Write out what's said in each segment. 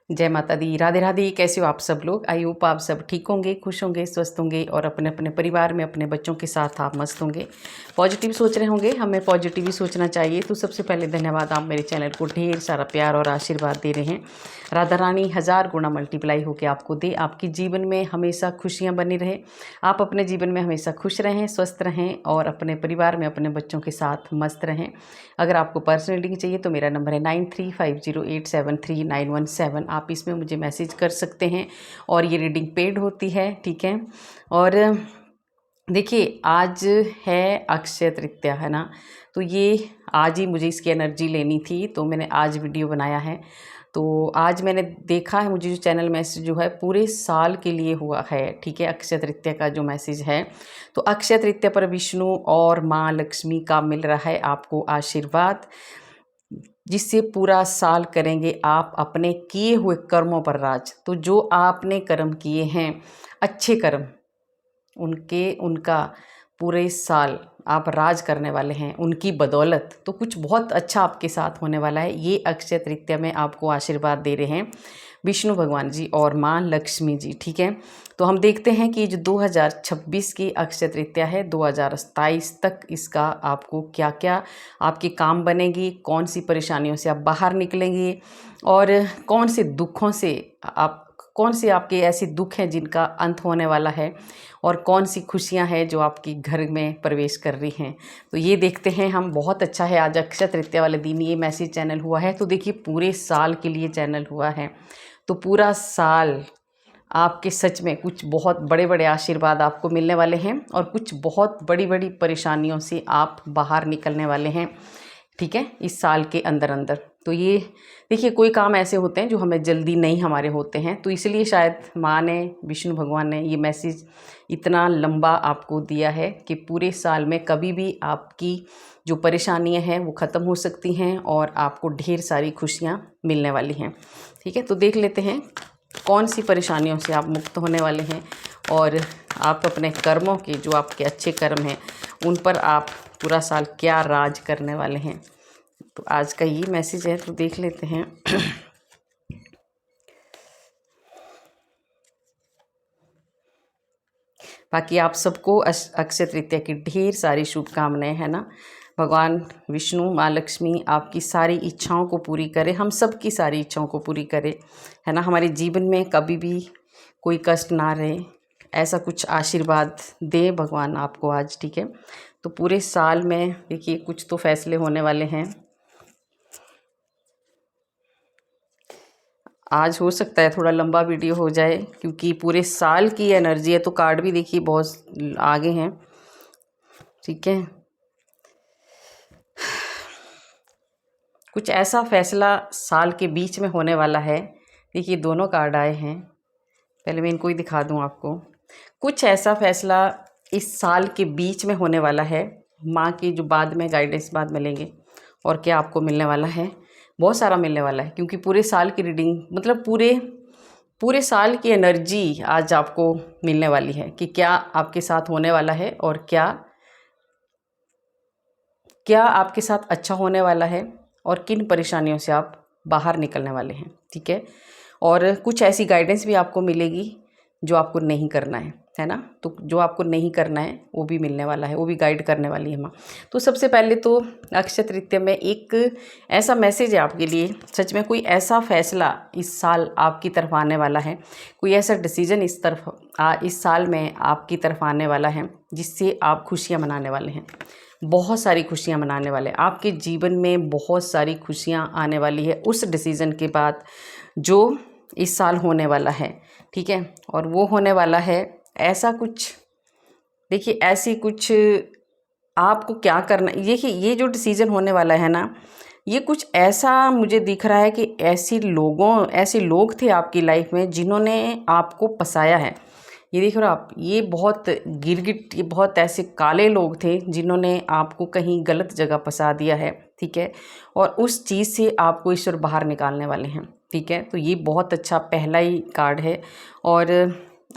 जय माता दी। राधे राधे। कैसे हो आप सब लोग? आई होप आप सब ठीक होंगे, खुश होंगे, स्वस्थ होंगे और अपने अपने परिवार में अपने बच्चों के साथ आप मस्त होंगे, पॉजिटिव सोच रहे होंगे। हमें पॉजिटिव ही सोचना चाहिए। तो सबसे पहले धन्यवाद, आप मेरे चैनल को ढेर सारा प्यार और आशीर्वाद दे रहे हैं। राधा रानी 1000 गुना मल्टीप्लाई होकर आपको दे, आपके जीवन में हमेशा खुशियाँ बनी रहे, आप अपने जीवन में हमेशा खुश रहें, स्वस्थ रहें और अपने परिवार में अपने बच्चों के साथ मस्त रहें। अगर आपको पर्सनल रीडिंग चाहिए तो मेरा नंबर है 9350873917। आप इसमें मुझे मैसेज कर सकते हैं और ये रीडिंग पेड होती है, ठीक है। और देखिए, आज है अक्षय तृतीया, है ना। तो ये आज ही मुझे इसकी एनर्जी लेनी थी, तो मैंने आज वीडियो बनाया है। तो आज मैंने देखा है, मुझे जो चैनल मैसेज जो है पूरे साल के लिए हुआ है, ठीक है। अक्षय तृतीया का जो मैसेज है, तो अक्षय तृतीया पर विष्णु और माँ लक्ष्मी का मिल रहा है आपको आशीर्वाद, जिससे पूरा साल करेंगे आप अपने किए हुए कर्मों पर राज। तो जो आपने कर्म किए हैं, अच्छे कर्म, उनका पूरे साल आप राज करने वाले हैं उनकी बदौलत। तो कुछ बहुत अच्छा आपके साथ होने वाला है। ये अक्षय तृतीया में आपको आशीर्वाद दे रहे हैं विष्णु भगवान जी और माँ लक्ष्मी जी, ठीक है। तो हम देखते हैं कि जो 2026 की अक्षय तृतीया है, 2027 तक इसका आपको क्या क्या आपके काम बनेगी, कौन सी परेशानियों से आप बाहर निकलेंगे और कौन से दुखों से कौन से आपके ऐसे दुख हैं जिनका अंत होने वाला है और कौन सी खुशियां हैं जो आपकी घर में प्रवेश कर रही हैं। तो ये देखते हैं हम। बहुत अच्छा है, आज अक्षय तृतीया वाले दिन ये मैसेज चैनल हुआ है। तो देखिए, पूरे साल के लिए चैनल हुआ है, तो पूरा साल आपके सच में कुछ बहुत बड़े बड़े आशीर्वाद आपको मिलने वाले हैं और कुछ बहुत बड़ी बड़ी परेशानियों से आप बाहर निकलने वाले हैं, ठीक है, इस साल के अंदर अंदर। तो ये देखिए, कोई काम ऐसे होते हैं जो हमें जल्दी नहीं हमारे होते हैं, तो इसलिए शायद माँ ने, विष्णु भगवान ने ये मैसेज इतना लंबा आपको दिया है कि पूरे साल में कभी भी आपकी जो परेशानियां हैं वो ख़त्म हो सकती हैं और आपको ढेर सारी खुशियाँ मिलने वाली हैं, ठीक है। तो देख लेते हैं कौन सी परेशानियों से आप मुक्त होने वाले हैं और आप अपने कर्मों के, जो आपके अच्छे कर्म हैं, उन पर आप पूरा साल क्या राज करने वाले हैं। तो आज का ये मैसेज है, तो देख लेते हैं। बाकी आप सबको अक्षय तृतीया की ढेर सारी शुभकामनाएं, है ना। भगवान विष्णु, माँ लक्ष्मी आपकी सारी इच्छाओं को पूरी करे, हम सब की सारी इच्छाओं को पूरी करे, है ना। हमारे जीवन में कभी भी कोई कष्ट ना रहे, ऐसा कुछ आशीर्वाद दे भगवान आपको आज, ठीक है। तो पूरे साल में देखिए कुछ तो फैसले होने वाले हैं। आज हो सकता है थोड़ा लंबा वीडियो हो जाए क्योंकि पूरे साल की एनर्जी है। तो कार्ड भी देखिए बहुत आगे हैं, ठीक है। कुछ ऐसा फैसला साल के बीच में होने वाला है। देखिए, दोनों कार्ड आए हैं, पहले मैं इनको ही दिखा दूं आपको। कुछ ऐसा फैसला इस साल के बीच में होने वाला है। माँ की जो बाद में गाइडेंस बाद में लेंगे और क्या आपको मिलने वाला है, बहुत सारा मिलने वाला है क्योंकि पूरे साल की रीडिंग, मतलब पूरे साल की एनर्जी आज आपको मिलने वाली है कि क्या आपके साथ होने वाला है और क्या क्या आपके साथ अच्छा होने वाला है और किन परेशानियों से आप बाहर निकलने वाले हैं, ठीक है। और कुछ ऐसी गाइडेंस भी आपको मिलेगी जो आपको नहीं करना है ना। तो जो आपको नहीं करना है वो भी मिलने वाला है, वो भी गाइड करने वाली है माँ। तो सबसे पहले तो अक्षय तृतीया में एक ऐसा मैसेज है आपके लिए, सच में कोई ऐसा फैसला इस साल आपकी तरफ आने वाला है, कोई ऐसा डिसीजन इस साल में आपकी तरफ आने वाला है जिससे आप खुशियाँ मनाने वाले हैं, बहुत सारी खुशियाँ मनाने वाले हैं। आपके जीवन में बहुत सारी खुशियाँ आने वाली है उस डिसीज़न के बाद जो इस साल होने वाला है, ठीक है। और वो होने वाला है ऐसा कुछ, देखिए ऐसी कुछ आपको क्या करना, ये जो डिसीज़न होने वाला है ना, ये कुछ ऐसा मुझे दिख रहा है कि ऐसे लोग थे आपकी लाइफ में जिन्होंने आपको फंसाया है। ये देख रहे हो आप, ये बहुत ऐसे काले लोग थे जिन्होंने आपको कहीं गलत जगह फंसा दिया है, ठीक है। और उस चीज़ से आपको ईश्वर बाहर निकालने वाले हैं, ठीक है। तो ये बहुत अच्छा पहला ही कार्ड है और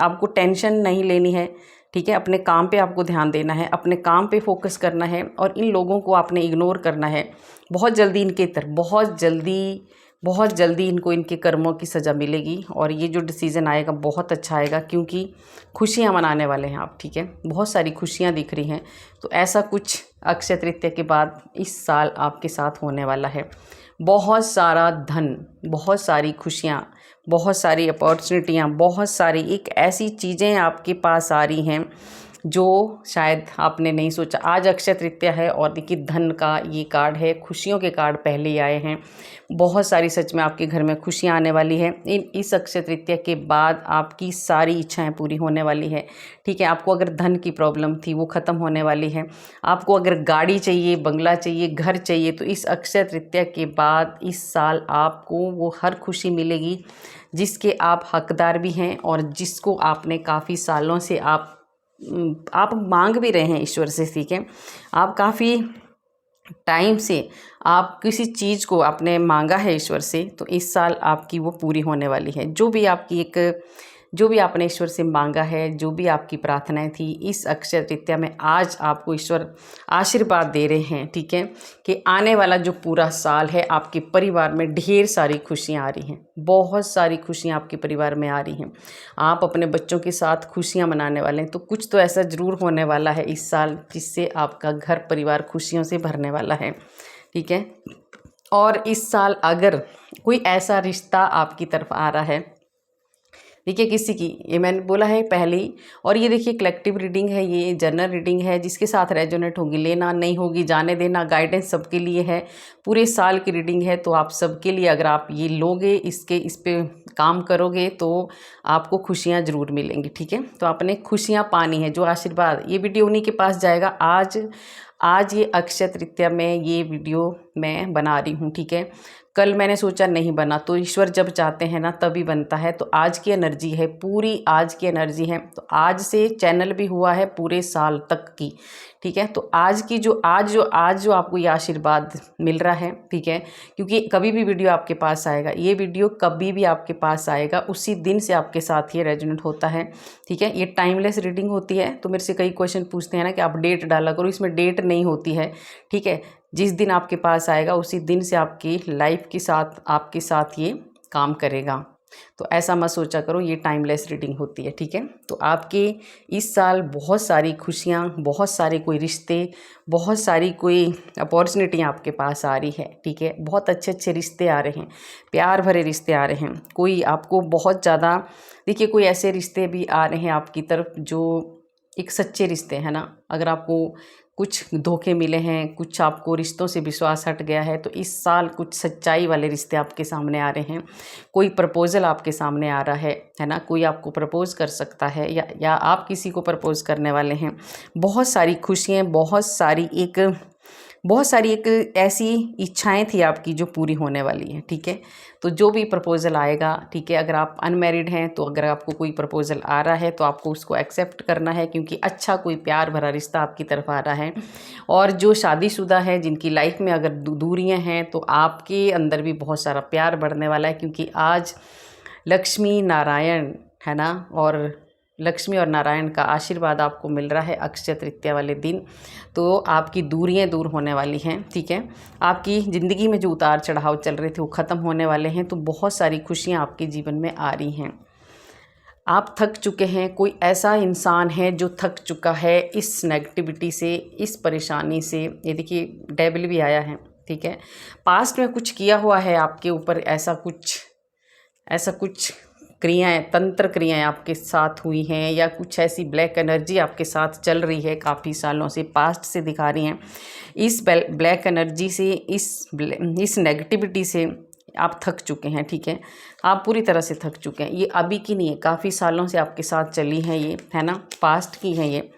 आपको टेंशन नहीं लेनी है, ठीक है। अपने काम पे आपको ध्यान देना है, अपने काम पे फोकस करना है और इन लोगों को आपने इग्नोर करना है। बहुत जल्दी बहुत जल्दी इनको इनके कर्मों की सज़ा मिलेगी और ये जो डिसीज़न आएगा बहुत अच्छा आएगा, क्योंकि खुशियाँ मनाने वाले हैं आप, ठीक है। बहुत सारी खुशियाँ दिख रही हैं, तो ऐसा कुछ अक्षय तृतीया के बाद इस साल आपके साथ होने वाला है। बहुत सारा धन, बहुत सारी खुशियाँ, बहुत सारी अपॉर्चुनिटियाँ, बहुत सारी एक ऐसी चीज़ें आपके पास आ रही हैं जो शायद आपने नहीं सोचा। आज अक्षय तृतीया है और देखिए धन का ये कार्ड है, खुशियों के कार्ड पहले ही आए हैं। बहुत सारी सच में आपके घर में खुशियाँ आने वाली है। इस अक्षय तृतीया के बाद आपकी सारी इच्छाएं पूरी होने वाली है, ठीक है। आपको अगर धन की प्रॉब्लम थी वो ख़त्म होने वाली है। आपको अगर गाड़ी चाहिए, बंगला चाहिए, घर चाहिए, तो इस अक्षय तृतीया के बाद इस साल आपको वो हर खुशी मिलेगी जिसके आप हकदार भी हैं और जिसको आपने काफ़ी सालों से आप मांग भी रहे हैं ईश्वर से, ठीक है। आप काफ़ी टाइम से आप किसी चीज़ को आपने मांगा है ईश्वर से, तो इस साल आपकी वो पूरी होने वाली है। जो भी आपने ईश्वर से मांगा है, जो भी आपकी प्रार्थनाएं थी, इस अक्षय तृतीया में आज आपको ईश्वर आशीर्वाद दे रहे हैं, ठीक है, कि आने वाला जो पूरा साल है आपके परिवार में ढेर सारी खुशियां आ रही हैं। बहुत सारी खुशियां आपके परिवार में आ रही हैं। आप अपने बच्चों के साथ खुशियां मनाने वाले हैं, तो कुछ तो ऐसा ज़रूर होने वाला है इस साल जिससे आपका घर परिवार खुशियों से भरने वाला है, ठीक है। और इस साल अगर कोई ऐसा रिश्ता आपकी तरफ आ रहा है, देखिए किसी की, ये मैंने बोला है पहले ही, और ये देखिए कलेक्टिव रीडिंग है, ये जनरल रीडिंग है, जिसके साथ रेजोनेट होगी लेना, नहीं होगी जाने देना। गाइडेंस सबके लिए है, पूरे साल की रीडिंग है, तो आप सबके लिए अगर आप ये लोगे, इस पे काम करोगे तो आपको खुशियाँ ज़रूर मिलेंगी, ठीक है। तो आपने खुशियाँ पानी है, जो आशीर्वाद, ये वीडियो उन्हीं के पास जाएगा। आज ये अक्षय तृतीया में ये वीडियो मैं बना रही हूँ, ठीक है। कल मैंने सोचा नहीं बना, तो ईश्वर जब चाहते हैं ना तभी बनता है। तो आज की एनर्जी है, पूरी आज की एनर्जी है, तो आज से चैनल भी हुआ है पूरे साल तक की, ठीक है। तो आज जो आपको ये आशीर्वाद मिल रहा है, ठीक है, क्योंकि कभी भी वीडियो आपके पास आएगा, ये वीडियो कभी भी आपके पास आएगा उसी दिन से आपके साथ ये रेजोनेट होता है, ठीक है। ये टाइमलेस रीडिंग होती है। तो मेरे से कई क्वेश्चन पूछते हैं ना कि आप डेट डाला करो, इसमें डेट नहीं होती है, ठीक है। जिस दिन आपके पास आएगा उसी दिन से आपकी लाइफ के साथ आपके साथ ये काम करेगा। तो ऐसा मत सोचा करो, ये टाइमलेस रीडिंग होती है, ठीक है। तो आपके इस साल बहुत सारी खुशियाँ, बहुत सारे कोई रिश्ते, बहुत सारी कोई अपॉर्चुनिटियाँ आपके पास आ रही है, ठीक है। बहुत अच्छे अच्छे रिश्ते आ रहे हैं, प्यार भरे रिश्ते आ रहे हैं। कोई आपको बहुत ज़्यादा, देखिए कोई ऐसे रिश्ते भी आ रहे हैं आपकी तरफ जो एक सच्चे रिश्ते हैं ना। अगर आपको कुछ धोखे मिले हैं, कुछ आपको रिश्तों से विश्वास हट गया है, तो इस साल कुछ सच्चाई वाले रिश्ते आपके सामने आ रहे हैं। कोई प्रपोजल आपके सामने आ रहा है ना। कोई आपको प्रपोज कर सकता है या आप किसी को प्रपोज करने वाले हैं। बहुत सारी खुशियाँ, बहुत सारी एक ऐसी इच्छाएं थी आपकी जो पूरी होने वाली है, ठीक है। तो जो भी प्रपोज़ल आएगा, ठीक है, अगर आप अनमैरिड हैं तो अगर आपको कोई प्रपोज़ल आ रहा है तो आपको उसको एक्सेप्ट करना है, क्योंकि अच्छा कोई प्यार भरा रिश्ता आपकी तरफ आ रहा है। और जो शादीशुदा है, जिनकी लाइफ में अगर दूरियां हैं, तो आपके अंदर भी बहुत सारा प्यार बढ़ने वाला है, क्योंकि आज लक्ष्मी नारायण है ना, और लक्ष्मी और नारायण का आशीर्वाद आपको मिल रहा है अक्षय तृतीया वाले दिन। तो आपकी दूरियां दूर होने वाली हैं, ठीक है। आपकी ज़िंदगी में जो उतार चढ़ाव चल रहे थे वो ख़त्म होने वाले हैं। तो बहुत सारी खुशियां आपके जीवन में आ रही हैं। आप थक चुके हैं, कोई ऐसा इंसान है जो थक चुका है इस नेगेटिविटी से, इस परेशानी से। ये देखिए डेविल भी आया है, ठीक है। पास्ट में कुछ किया हुआ है आपके ऊपर, ऐसा कुछ क्रियाएं, तंत्र क्रियाएं आपके साथ हुई हैं, या कुछ ऐसी ब्लैक एनर्जी आपके साथ चल रही है काफ़ी सालों से, पास्ट से दिखा रही हैं। इस ब्लैक एनर्जी से, इस नेगेटिविटी से आप थक चुके हैं, ठीक है। आप पूरी तरह से थक चुके हैं। ये अभी की नहीं है, काफ़ी सालों से आपके साथ चली हैं ये, है ना, पास्ट की है ये।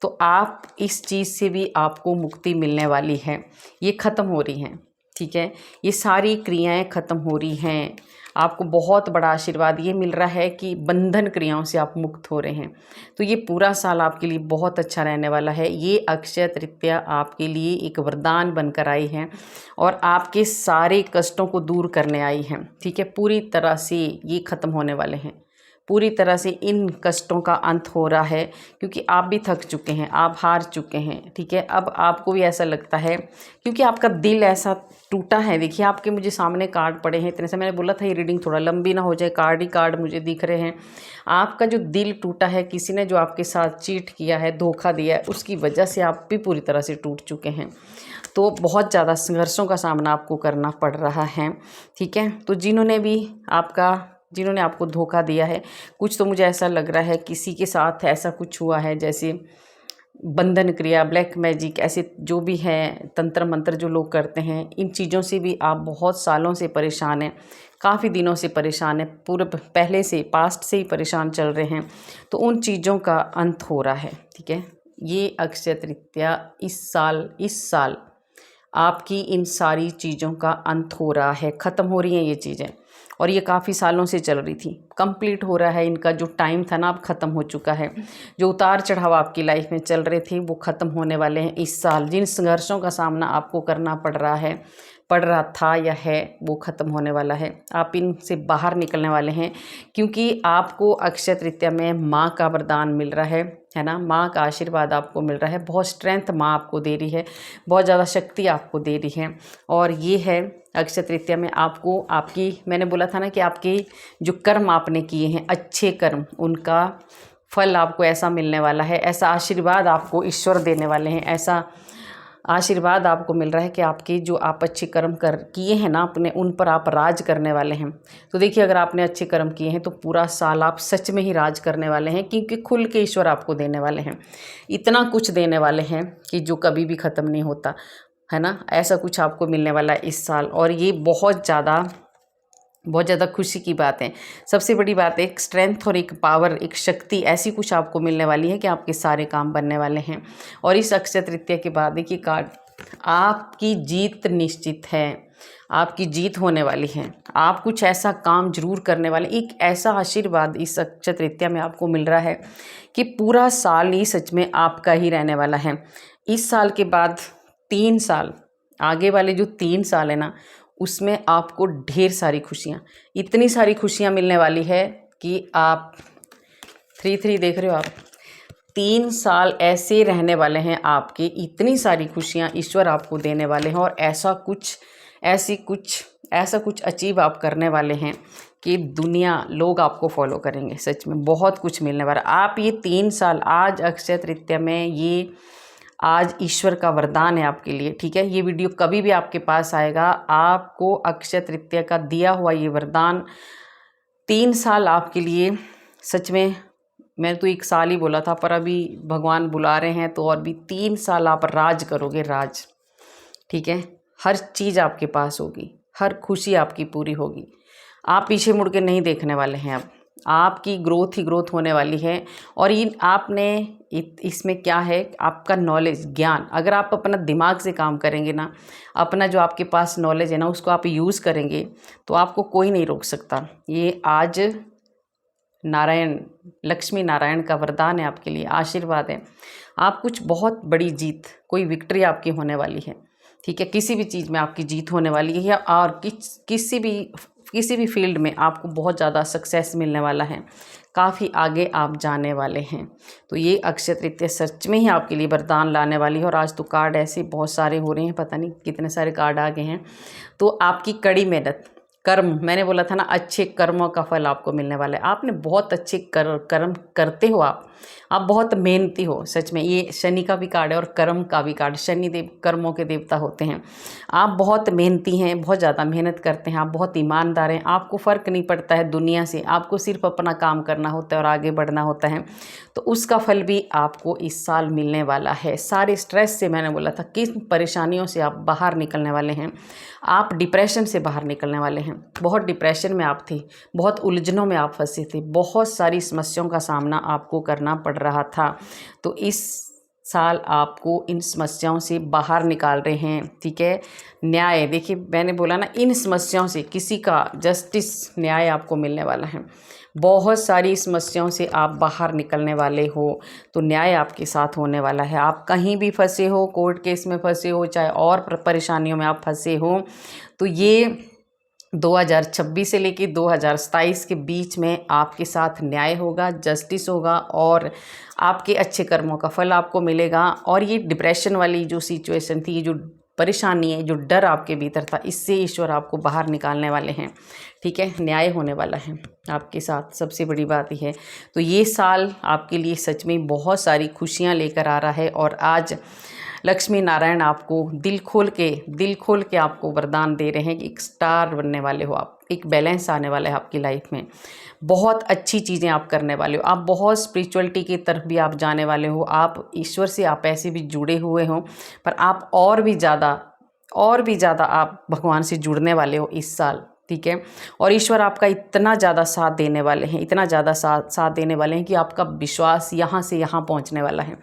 तो आप इस चीज़ से भी आपको मुक्ति मिलने वाली है। ये ख़त्म हो रही हैं, ठीक है। ये सारी क्रियाएं ख़त्म हो रही हैं। आपको बहुत बड़ा आशीर्वाद ये मिल रहा है कि बंधन क्रियाओं से आप मुक्त हो रहे हैं। तो ये पूरा साल आपके लिए बहुत अच्छा रहने वाला है। ये अक्षय तृतीया आपके लिए एक वरदान बनकर आई है और आपके सारे कष्टों को दूर करने आई है, ठीक है। पूरी तरह से ये ख़त्म होने वाले हैं, पूरी तरह से इन कष्टों का अंत हो रहा है, क्योंकि आप भी थक चुके हैं, आप हार चुके हैं, ठीक है। अब आपको भी ऐसा लगता है क्योंकि आपका दिल ऐसा टूटा है। देखिए आपके मुझे सामने कार्ड पड़े हैं इतने से, मैंने बोला था ये रीडिंग थोड़ा लंबी ना हो जाए, कार्ड ही कार्ड मुझे दिख रहे हैं। आपका जो दिल टूटा है, किसी ने जो आपके साथ चीट किया है, धोखा दिया है, उसकी वजह से आप भी पूरी तरह से टूट चुके हैं। तो बहुत ज़्यादा संघर्षों का सामना आपको करना पड़ रहा है, ठीक है। तो जिन्होंने आपको धोखा दिया है, कुछ तो मुझे ऐसा लग रहा है किसी के साथ ऐसा कुछ हुआ है, जैसे बंधन क्रिया, ब्लैक मैजिक, ऐसे जो भी है तंत्र मंत्र जो लोग करते हैं, इन चीज़ों से भी आप बहुत सालों से परेशान हैं, काफ़ी दिनों से परेशान हैं, पूरे पहले से पास्ट से ही परेशान चल रहे हैं। तो उन चीज़ों का अंत हो रहा है, ठीक है। ये अक्षय तृतीया इस साल आपकी इन सारी चीज़ों का अंत हो रहा है, ख़त्म हो रही हैं ये चीज़ें, और ये काफ़ी सालों से चल रही थी, कंप्लीट हो रहा है। इनका जो टाइम था ना अब ख़त्म हो चुका है। जो उतार चढ़ाव आपकी लाइफ में चल रहे थे वो ख़त्म होने वाले हैं इस साल। जिन संघर्षों का सामना आपको करना पड़ रहा था या है, वो ख़त्म होने वाला है। आप इनसे बाहर निकलने वाले हैं, क्योंकि आपको अक्षय तृतीया में माँ का वरदान मिल रहा है ना। माँ का आशीर्वाद आपको मिल रहा है, बहुत स्ट्रेंथ माँ आपको दे रही है, बहुत ज़्यादा शक्ति आपको दे रही है। और ये है अक्षय तृतीया में आपको मैंने बोला था ना कि आपके जो कर्म आपने किए हैं, अच्छे कर्म, उनका फल आपको ऐसा मिलने वाला है, ऐसा आशीर्वाद आपको ईश्वर देने वाले हैं, ऐसा आशीर्वाद आपको मिल रहा है कि आपके जो आप अच्छे कर्म किए हैं ना अपने, उन पर आप राज करने वाले हैं। तो देखिए अगर आपने अच्छे कर्म किए हैं तो पूरा साल आप सच में ही राज करने वाले हैं, क्योंकि खुल के ईश्वर आपको देने वाले हैं, इतना कुछ देने वाले हैं कि जो कभी भी ख़त्म नहीं होता, है ना। ऐसा कुछ आपको मिलने वाला है इस साल, और ये बहुत ज़्यादा खुशी की बात है। सबसे बड़ी बात है, एक स्ट्रेंथ और एक पावर, एक शक्ति ऐसी कुछ आपको मिलने वाली है कि आपके सारे काम बनने वाले हैं। और इस अक्षय तृतीया के बाद देखिए कार्ड, आपकी जीत निश्चित है, आपकी जीत होने वाली है। आप कुछ ऐसा काम जरूर करने वाले, एक ऐसा आशीर्वाद इस अक्षय तृतीया में आपको मिल रहा है कि पूरा साल ही सच में आपका ही रहने वाला है। इस साल के बाद 3 साल, आगे वाले जो 3 साल है ना, उसमें आपको ढेर सारी खुशियाँ, इतनी सारी खुशियाँ मिलने वाली है कि आप 3 देख रहे हो आप, 3 साल ऐसे रहने वाले हैं आपके, इतनी सारी खुशियाँ ईश्वर आपको देने वाले हैं, और ऐसा कुछ अचीव आप करने वाले हैं कि दुनिया, लोग आपको फॉलो करेंगे। सच में बहुत कुछ मिलने वाला। आप ये 3 साल, आज अक्षय तृतीया में, ये आज ईश्वर का वरदान है आपके लिए, ठीक है। ये वीडियो कभी भी आपके पास आएगा, आपको अक्षय तृतीया का दिया हुआ ये वरदान 3 साल आपके लिए, सच में मैं तो 1 साल ही बोला था, पर अभी भगवान बुला रहे हैं तो और भी 3 साल आप राज करोगे, राज, ठीक है। हर चीज़ आपके पास होगी, हर खुशी आपकी पूरी होगी, आप पीछे मुड़ के नहीं देखने वाले हैं। अब आपकी ग्रोथ ही ग्रोथ होने वाली है। और इसमें क्या है, आपका नॉलेज, ज्ञान, अगर आप अपना दिमाग से काम करेंगे ना, अपना जो आपके पास नॉलेज है ना, उसको आप यूज़ करेंगे, तो आपको कोई नहीं रोक सकता। ये आज लक्ष्मी नारायण का वरदान है आपके लिए, आशीर्वाद है। आप कुछ बहुत बड़ी जीत, कोई विक्ट्री आपकी होने वाली है, ठीक है। किसी भी चीज़ में आपकी जीत होने वाली है, और किसी भी फील्ड में आपको बहुत ज़्यादा सक्सेस मिलने वाला है, काफ़ी आगे आप जाने वाले हैं। तो ये अक्षय तृतीया सच में ही आपके लिए वरदान लाने वाली है। और आज तो कार्ड ऐसे बहुत सारे हो रहे हैं, पता नहीं कितने सारे कार्ड आ गए हैं। तो आपकी कड़ी मेहनत, कर्म, मैंने बोला था ना, अच्छे कर्मों का फल आपको मिलने वाला है। आपने बहुत अच्छे कर्म करते हो, आप बहुत मेहनती हो, सच में। ये शनि का भी कार्ड है और कर्म का भी कार्ड, शनि देव कर्मों के देवता होते हैं। आप बहुत मेहनती हैं, बहुत ज़्यादा मेहनत करते हैं, आप बहुत ईमानदार हैं, आपको फ़र्क नहीं पड़ता है दुनिया से, आपको सिर्फ अपना काम करना होता है और आगे बढ़ना होता है। तो उसका फल भी आपको इस साल मिलने वाला है। सारे स्ट्रेस से, मैंने बोला था, किन परेशानियों से आप बाहर निकलने वाले हैं। आप डिप्रेशन से बाहर निकलने वाले हैं। बहुत डिप्रेशन में आप थे, बहुत उलझनों में आप फंसे थे, बहुत सारी समस्याओं का सामना आपको करना पड़ रहा था। तो इस साल आपको इन समस्याओं से बाहर निकाल रहे हैं, ठीक है। न्याय, देखिए मैंने बोला ना, इन समस्याओं से किसी का जस्टिस, न्याय आपको मिलने वाला है। बहुत सारी समस्याओं से आप बाहर निकलने वाले हो, तो न्याय आपके साथ होने वाला है। आप कहीं भी फंसे हो, कोर्ट केस में फंसे हो, चाहे और परेशानियों में आप फंसे हो, तो ये 2026 से लेके 2027 के बीच में आपके साथ न्याय होगा, जस्टिस होगा और आपके अच्छे कर्मों का फल आपको मिलेगा। और ये डिप्रेशन वाली जो सिचुएशन थी, ये जो परेशानी है, जो डर आपके भीतर था, इससे ईश्वर आपको बाहर निकालने वाले हैं। ठीक है, न्याय होने वाला है आपके साथ, सबसे बड़ी बात यह है। तो ये साल आपके लिए सच में बहुत सारी खुशियाँ लेकर आ रहा है। और आज लक्ष्मी नारायण आपको दिल खोल के आपको वरदान दे रहे हैं कि एक स्टार बनने वाले हो आप, एक बैलेंस आने वाला है आपकी लाइफ में, बहुत अच्छी चीज़ें आप करने वाले हो, आप बहुत स्पिरिचुअलिटी की तरफ भी आप जाने वाले हो, आप ईश्वर से आप ऐसे भी जुड़े हुए हो, पर आप और भी ज़्यादा आप भगवान से जुड़ने वाले हो इस साल। ठीक है, और ईश्वर आपका इतना ज़्यादा साथ देने वाले हैं, इतना ज़्यादा साथ देने वाले हैं कि आपका विश्वास यहाँ से यहाँ पहुँचने वाला है।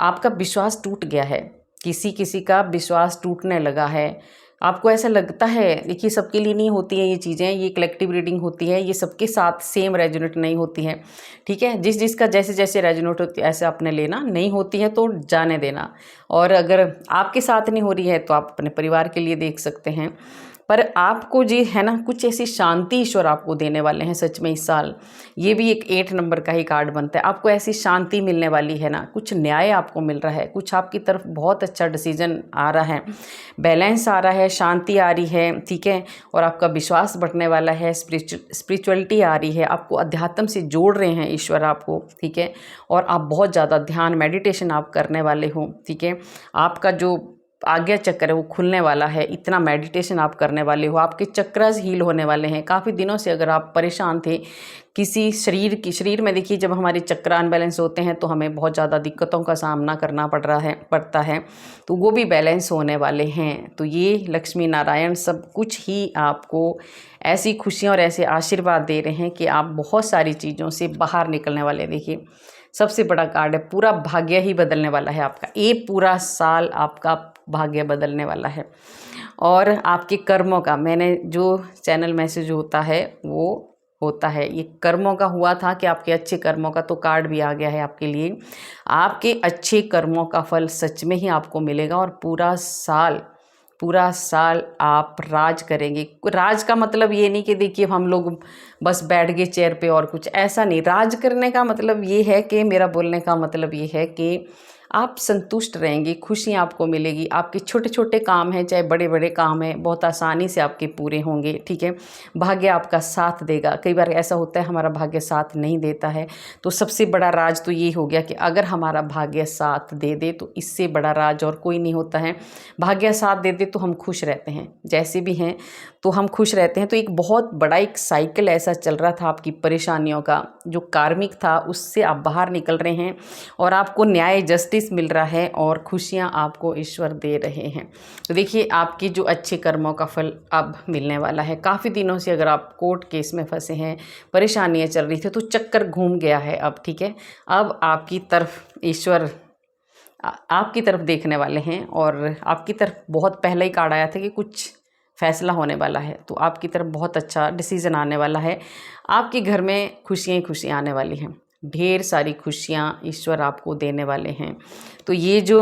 आपका विश्वास टूट गया है, किसी का विश्वास टूटने लगा है, आपको ऐसा लगता है। देखिए, सबके लिए नहीं होती है ये चीज़ें, ये कलेक्टिव रीडिंग होती है, ये सबके साथ सेम रेजोनेट नहीं होती है। ठीक है, जिसका जैसे जैसे रेजोनेट होती है ऐसे आपने लेना, नहीं होती है तो जाने देना। और अगर आपके साथ नहीं हो रही है तो आप अपने परिवार के लिए देख सकते हैं। पर आपको जी है ना, कुछ ऐसी शांति ईश्वर आपको देने वाले हैं सच में इस साल। ये भी एक 8 नंबर का ही कार्ड बनता है। आपको ऐसी शांति मिलने वाली है ना, कुछ न्याय आपको मिल रहा है, कुछ आपकी तरफ बहुत अच्छा डिसीजन आ रहा है, बैलेंस आ रहा है, शांति आ रही है। ठीक है, और आपका विश्वास बढ़ने वाला है, स्पिरिचुअलिटी आ रही है, आपको अध्यात्म से जोड़ रहे हैं ईश्वर आपको। ठीक है, और आप बहुत ज़्यादा ध्यान मेडिटेशन आप करने वाले हो। ठीक है, आपका जो आज्ञा चक्र है वो खुलने वाला है, इतना मेडिटेशन आप करने वाले हो, आपके चक्रास हील होने वाले हैं। काफ़ी दिनों से अगर आप परेशान थे किसी शरीर में, देखिए जब हमारे चक्र अनबैलेंस होते हैं तो हमें बहुत ज़्यादा दिक्कतों का सामना करना पड़ता है, तो वो भी बैलेंस होने वाले हैं। तो ये लक्ष्मी नारायण सब कुछ ही आपको ऐसी खुशियाँ और ऐसे आशीर्वाद दे रहे हैं कि आप बहुत सारी चीज़ों से बाहर निकलने वाले। देखिए, सबसे बड़ा कार्ड है, पूरा भाग्य ही बदलने वाला है आपका, ये पूरा साल आपका भाग्य बदलने वाला है। और आपके कर्मों का, मैंने जो चैनल मैसेज होता है वो होता है, ये कर्मों का हुआ था कि आपके अच्छे कर्मों का, तो कार्ड भी आ गया है आपके लिए। आपके अच्छे कर्मों का फल सच में ही आपको मिलेगा और पूरा साल आप राज करेंगे। राज का मतलब ये नहीं कि देखिए हम लोग बस बैठ गए चेयर पे और कुछ, ऐसा नहीं। राज करने का मतलब ये है कि, मेरा बोलने का मतलब ये है कि आप संतुष्ट रहेंगे, खुशियाँ आपको मिलेगी, आपके छोटे छोटे काम हैं चाहे बड़े बड़े काम हैं, बहुत आसानी से आपके पूरे होंगे। ठीक है, भाग्य आपका साथ देगा। कई बार ऐसा होता है हमारा भाग्य साथ नहीं देता है, तो सबसे बड़ा राज तो ये हो गया कि अगर हमारा भाग्य साथ दे दे तो इससे बड़ा राज और कोई नहीं होता है। भाग्य साथ दे दे तो हम खुश रहते हैं, जैसे भी हैं तो हम खुश रहते हैं। तो एक बहुत बड़ा एक साइकिल ऐसा चल रहा था आपकी परेशानियों का, जो कार्मिक था, उससे आप बाहर निकल रहे हैं और आपको न्याय जस्टिस मिल रहा है और खुशियां आपको ईश्वर दे रहे हैं। तो देखिए, आपकी जो अच्छे कर्मों का फल अब मिलने वाला है। काफ़ी दिनों से अगर आप कोर्ट केस में फंसे हैं, परेशानियां चल रही थी, तो चक्कर घूम गया है अब। ठीक है, अब आपकी तरफ ईश्वर आपकी तरफ देखने वाले हैं और आपकी तरफ बहुत पहले ही कार्ड आया था कि कुछ फैसला होने वाला है, तो आपकी तरफ बहुत अच्छा डिसीज़न आने वाला है। आपके घर में खुशियाँ ही खुशियाँ आने वाली हैं, ढेर सारी खुशियाँ ईश्वर आपको देने वाले हैं। तो ये जो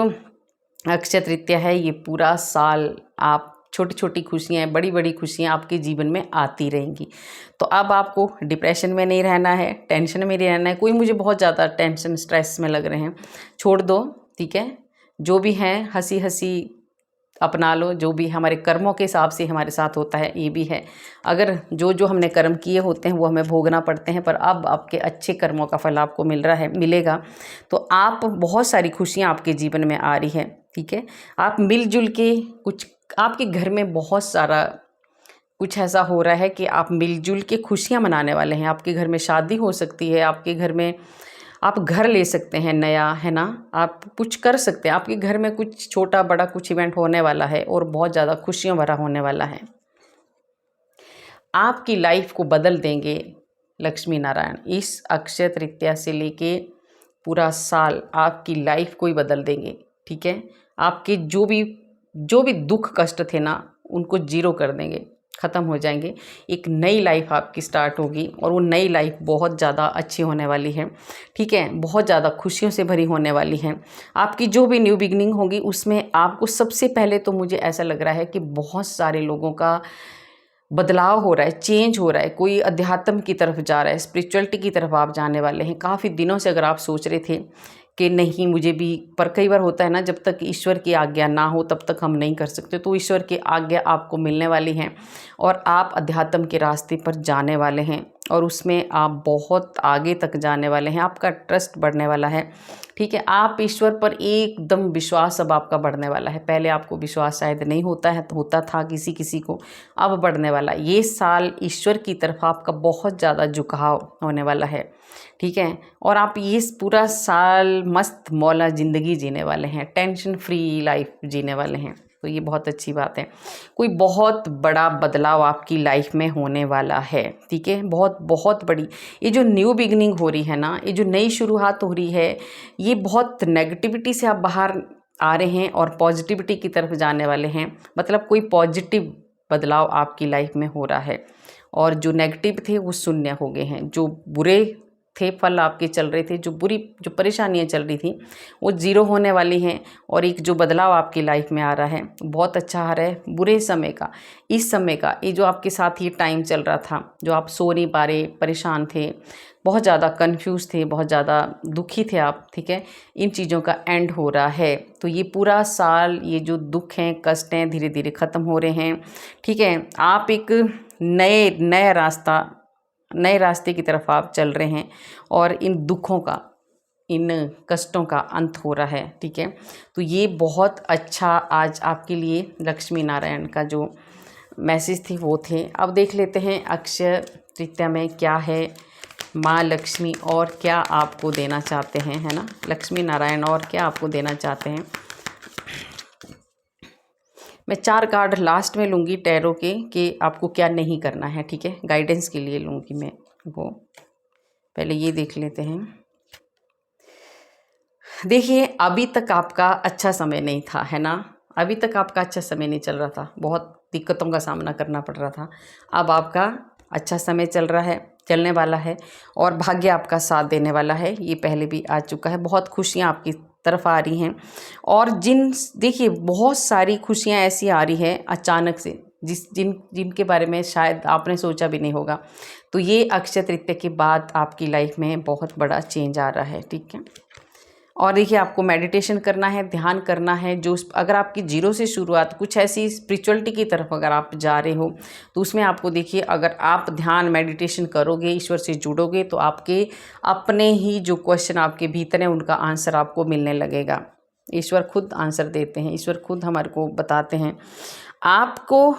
अक्षय तृतीया है, ये पूरा साल आप छोटी छोटी खुशियाँ, बड़ी बड़ी खुशियाँ आपके जीवन में आती रहेंगी। तो अब आपको डिप्रेशन में नहीं रहना है, टेंशन में नहीं रहना है। कोई मुझे बहुत ज़्यादा टेंशन स्ट्रेस में लग रहे हैं, छोड़ दो। ठीक है, जो भी हैं हंसी हंसी अपना लो, जो भी हमारे कर्मों के हिसाब से हमारे साथ होता है ये भी है। अगर जो हमने कर्म किए होते हैं वो हमें भोगना पड़ते हैं, पर अब आपके अच्छे कर्मों का फल आपको मिलेगा। तो आप बहुत सारी खुशियाँ आपके जीवन में आ रही है। ठीक है, आप मिलजुल के कुछ, आपके घर में बहुत सारा कुछ ऐसा हो रहा है कि आप मिलजुल के खुशियाँ मनाने वाले हैं। आपके घर में शादी हो सकती है, आपके घर में आप घर ले सकते हैं नया, है ना, आप कुछ कर सकते हैं। आपके घर में कुछ छोटा बड़ा कुछ इवेंट होने वाला है और बहुत ज़्यादा खुशियों भरा होने वाला है। आपकी लाइफ को बदल देंगे लक्ष्मी नारायण। इस अक्षय तृतीया से लेके पूरा साल आपकी लाइफ को ही बदल देंगे। ठीक है, आपके जो भी दुख कष्ट थे ना, उनको जीरो कर देंगे, ख़त्म हो जाएंगे। एक नई लाइफ आपकी स्टार्ट होगी और वो नई लाइफ बहुत ज़्यादा अच्छी होने वाली है। ठीक है, बहुत ज़्यादा खुशियों से भरी होने वाली है। आपकी जो भी न्यू बिगनिंग होगी उसमें आपको सबसे पहले तो मुझे ऐसा लग रहा है कि बहुत सारे लोगों का बदलाव हो रहा है, चेंज हो रहा है, कोई अध्यात्म की तरफ जा रहा है, स्पिरिचुअलिटी की तरफ आप जाने वाले हैं। काफ़ी दिनों से अगर आप सोच रहे थे कि नहीं मुझे भी, पर कई बार होता है ना, जब तक ईश्वर की आज्ञा ना हो तब तक हम नहीं कर सकते, तो ईश्वर की आज्ञा आपको मिलने वाली है और आप अध्यात्म के रास्ते पर जाने वाले हैं और उसमें आप बहुत आगे तक जाने वाले हैं। आपका ट्रस्ट बढ़ने वाला है, ठीक है। आप ईश्वर पर एकदम विश्वास अब आपका बढ़ने वाला है। पहले आपको विश्वास शायद नहीं होता है, तो होता था किसी किसी को, अब बढ़ने वाला। ये साल ईश्वर की तरफ आपका बहुत ज़्यादा झुकाव होने वाला है, ठीक है। और आप ये पूरा साल मस्त मौला ज़िंदगी जीने वाले हैं, टेंशन फ्री लाइफ जीने वाले हैं, तो ये बहुत अच्छी बात है। कोई बहुत बड़ा बदलाव आपकी लाइफ में होने वाला है, ठीक है, बहुत बहुत बड़ी। ये जो न्यू बिगनिंग हो रही है ना, ये जो नई शुरुआत हो रही है, ये बहुत नेगेटिविटी से आप बाहर आ रहे हैं और पॉजिटिविटी की तरफ जाने वाले हैं। मतलब कोई पॉजिटिव बदलाव आपकी लाइफ में हो रहा है और जो नेगेटिव थे वो शून्य हो गए हैं। जो बुरे थे फल आपके चल रहे थे, जो परेशानियां चल रही थी वो ज़ीरो होने वाली हैं और एक जो बदलाव आपकी लाइफ में आ रहा है बहुत अच्छा आ रहा है। बुरे समय का, इस समय का, ये जो आपके साथ ये टाइम चल रहा था, जो आप सो नहीं पा रहे, परेशान थे, बहुत ज़्यादा कंफ्यूज थे, बहुत ज़्यादा दुखी थे आप, ठीक है, इन चीज़ों का एंड हो रहा है। तो ये पूरा साल ये जो दुख हैं, कष्ट हैं, धीरे धीरे ख़त्म हो रहे हैं, ठीक है। आप एक नए रास्ते की तरफ आप चल रहे हैं और इन दुखों का, इन कष्टों का अंत हो रहा है, ठीक है। तो ये बहुत अच्छा आज आपके लिए लक्ष्मी नारायण का जो मैसेज थे वो थे। अब देख लेते हैं अक्षय तृतीया में क्या है माँ लक्ष्मी और क्या आपको देना चाहते हैं, है ना, लक्ष्मी नारायण और क्या आपको देना चाहते हैं। मैं 4 कार्ड लास्ट में लूँगी टैरो के कि आपको क्या नहीं करना है, ठीक है, गाइडेंस के लिए लूँगी मैं वो। पहले ये देख लेते हैं। देखिए अभी तक आपका अच्छा समय नहीं था, है ना, अभी तक आपका अच्छा समय नहीं चल रहा था, बहुत दिक्कतों का सामना करना पड़ रहा था। अब आपका अच्छा समय चल रहा है, चलने वाला है और भाग्य आपका साथ देने वाला है। ये पहले भी आ चुका है, बहुत खुशियाँ आपकी तरफ आ रही हैं और देखिए बहुत सारी खुशियाँ ऐसी आ रही हैं अचानक से, जिनके बारे में शायद आपने सोचा भी नहीं होगा। तो ये अक्षय तृतीया के बाद आपकी लाइफ में बहुत बड़ा चेंज आ रहा है, ठीक है। और देखिए आपको मेडिटेशन करना है, ध्यान करना है। जो अगर आपकी जीरो से शुरुआत कुछ ऐसी स्पिरिचुअलिटी की तरफ अगर आप जा रहे हो तो उसमें आपको देखिए अगर आप ध्यान मेडिटेशन करोगे, ईश्वर से जुड़ोगे, तो आपके अपने ही जो क्वेश्चन आपके भीतर हैं उनका आंसर आपको मिलने लगेगा। ईश्वर खुद आंसर देते हैं, ईश्वर खुद हमारे को बताते हैं। आपको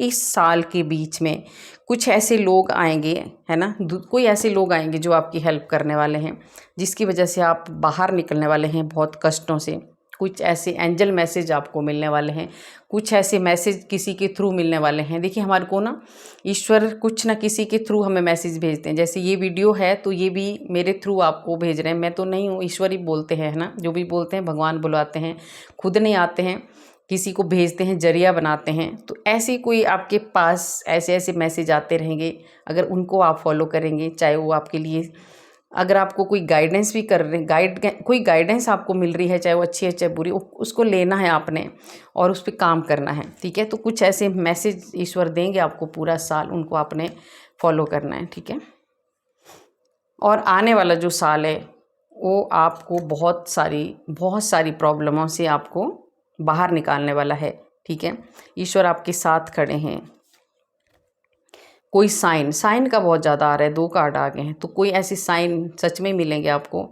इस साल के बीच में कुछ ऐसे लोग आएंगे, है ना, कोई ऐसे लोग आएंगे जो आपकी हेल्प करने वाले हैं, जिसकी वजह से आप बाहर निकलने वाले हैं बहुत कष्टों से। कुछ ऐसे एंजल मैसेज आपको मिलने वाले हैं, कुछ ऐसे मैसेज किसी के थ्रू मिलने वाले हैं। देखिए हमारे को ना ईश्वर कुछ ना किसी के थ्रू हमें मैसेज भेजते हैं। जैसे ये वीडियो है तो ये भी मेरे थ्रू आपको भेज रहे हैं, मैं तो नहीं हूँ, ईश्वर ही बोलते हैं, है ना, जो भी बोलते हैं भगवान बुलाते हैं, खुद नहीं आते हैं, किसी को भेजते हैं, जरिया बनाते हैं। तो ऐसे कोई आपके पास ऐसे ऐसे मैसेज आते रहेंगे, अगर उनको आप फॉलो करेंगे, चाहे वो आपके लिए, अगर आपको कोई गाइडेंस भी कर रहे हैं, कोई गाइडेंस आपको मिल रही है, चाहे वो अच्छी है चाहे बुरी, उसको लेना है आपने और उस पर काम करना है, ठीक है। तो कुछ ऐसे मैसेज ईश्वर देंगे आपको पूरा साल, उनको आपने फॉलो करना है, ठीक है। और आने वाला जो साल है वो आपको बहुत सारी प्रॉब्लमों से आपको बाहर निकालने वाला है, ठीक है। ईश्वर आपके साथ खड़े हैं। कोई साइन का बहुत ज़्यादा आ रहा है, 2 कार्ड आ गए हैं, तो कोई ऐसी साइन सच में मिलेंगे आपको,